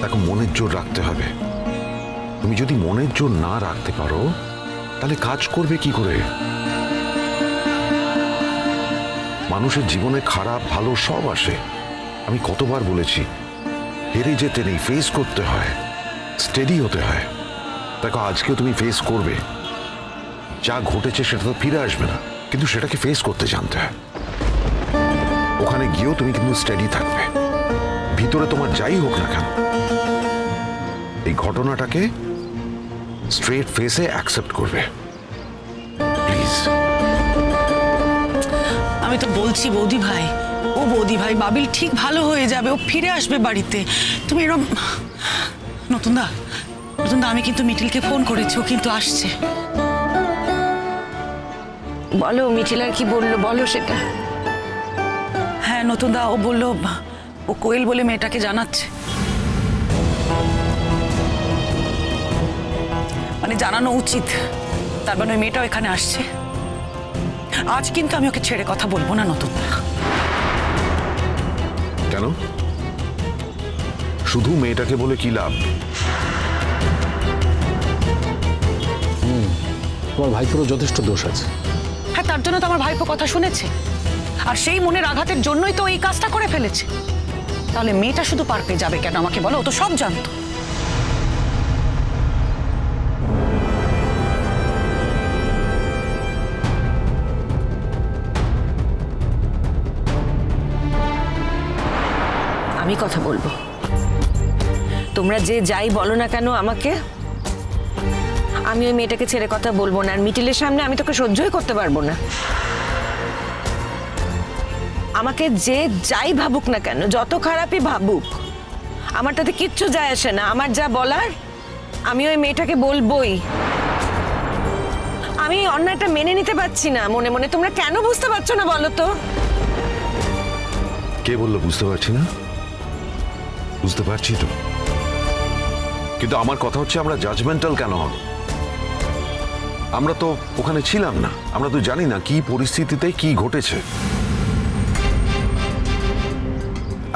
দেখো, মনের জোর রাখতে হবে। তুমি যদি মনের জোর না রাখতে পারো তাহলে কাজ করবে কি করে? মানুষের জীবনে খারাপ ভালো সব আসে। আমি কতবার বলেছি, হেরে যেতে নেই, ফেস করতে হয়, স্টেডি হতে হয়। দেখো, আজকেও তুমি ফেস করবে। যা ঘটেছে সেটা তো ফিরে আসবে না, কিন্তু সেটাকে ফেস করতে জানতে হয়। ওখানে গিয়েও তুমি কিন্তু স্টেডি থাকবে। ভিতরে তোমার যাই হোক না কেন, এই ঘটনাটাকে স্ট্রেট ফেসে অ্যাকসেপ্ট করবে, প্লিজ। আমি তো বলছি বৌদি ভাই, ও বৌদি ভাই, বাবিল ঠিক ভালো হয়ে যাবে, ও ফিরে আসবে বাড়িতে। তুমি এরকম নতুনদা, আমি কিন্তু মিঠিলকে ফোন করেছি, ও কিন্তু আসছে। বলো মিঠিল আর কি বললো, বলো সেটা। হ্যাঁ নতুনদা, ও বললো ও কোয়েল বলে মেয়েটাকে জানাচ্ছে, মানে জানানো উচিত। তার মানে ওই মেয়েটাও এখানে আসছে। আজ কিন্তু আমি ওকে ছেড়ে কথা বলবো না নতুনদা। কেন? শুধু মেয়েটাকে বলে কি লাভ? তোমার ভাইপোরও যথেষ্ট দোষ আছে। হ্যাঁ, তার জন্য তো আমার ভাইপো কথা শুনেছে, আর সেই মনের আঘাতের জন্যই তো এই কাজটা করে ফেলেছে। তাহলে মেয়েটা শুধু পার পেয়ে যাবে কেন আমাকে বলো? ও তো সব জানতো। আমি কথা বলবো, তোমরা যে যাই বলো না কেন আমাকে, আমি ওই মেয়েটাকে ছেড়ে কথা বলবো না। আর মিটিলের সামনে আমি তোকে সহ্যই করতে পারবো না। আমাকে যে যাই ভাবুক না কেন, যত খারাপই ভাবুক, আমার তাতে কিচ্ছু যায় আসে না। আমার যা বলার আমি ওই মেয়েটাকে বলবোই। আমি অন্যায়টা মেনে নিতে পারছি না মনে মনে। তোমরা কেন বুঝতে পারছো না বলো তো? কে বললো বুঝতে পারছি না? বুঝতে পারছি তো, কিন্তু আমার কথা হচ্ছে, আমরা জাজমেন্টাল কেন হব? আমরা তো ওখানে ছিলাম না, আমরা তো জানি না কি পরিস্থিতিতে কি ঘটেছে।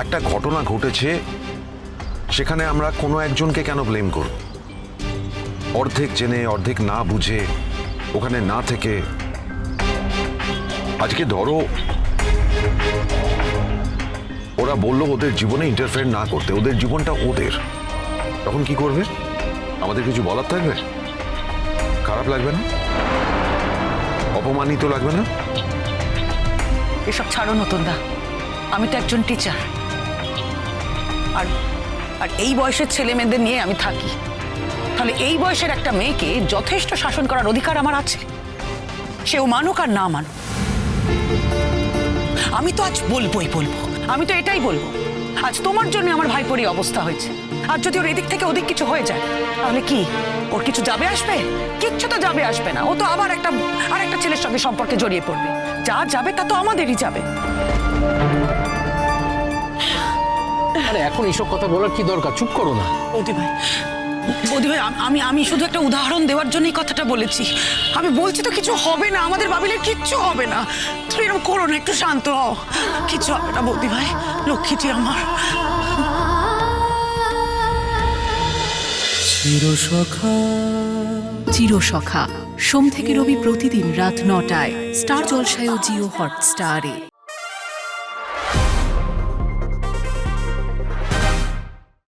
একটা ঘটনা ঘটেছে, সেখানে আমরা কোনো একজনকে কেন ব্লেম করব? অর্ধেক জেনে অর্ধেক না বুঝে ওখানে না থেকে, আজকে ধরো ওরা বললো ওদের জীবনে ইন্টারফেয়ার না করতে, ওদের জীবনটা ওদের, তখন কি করবে? আমাদের কিছু বলার থাকবে? খারাপ লাগবে না? অপমানিত লাগবে না? এসব ছাড়ো নতুনদা, আমি তো একজন টিচার, আর আর এই বয়সের ছেলে মেয়েদের নিয়ে আমি থাকি। তাহলে এই বয়সের একটা মেয়েকে যথেষ্ট শাসন করার অধিকার আমার আছে, সেও মানুক আর না মানুক। আমি তো আজ বলবোই বলবো, আমি তো এটাই বলবো। আজ তোমার জন্য আমার ভাইপোরই অবস্থা হয়েছে। আর যদি ওর এদিক থেকে ওদিক কিছু হয়ে যায়, তাহলে কি ওর কিছু যাবে আসবে? কিচ্ছু তো যাবে আসবে না। ও তো আবার একটা ছেলের সঙ্গে সম্পর্কে জড়িয়ে পড়বে। যা যাবে তা তো আমাদেরই যাবে। আরে এখন এইসব কথা বলার কি দরকার? চুপ করো না। বৌদি ভাই, আমি শুধু একটা উদাহরণ দেওয়ার জন্যই কথাটা বলেছি। আমি বলছি তো কিছু হবে না, আমাদের বাবিলের কিচ্ছু হবে না। তুমি এরকম করো না, একটু শান্ত হও। কিচ্ছু হবে না বৌদি ভাই, লক্ষ্মীটি আমার। চিরসখা সোম থেকে রবি প্রতিদিন রাত ৯টায় স্টার জলসায় ও জিও হটস্টারে।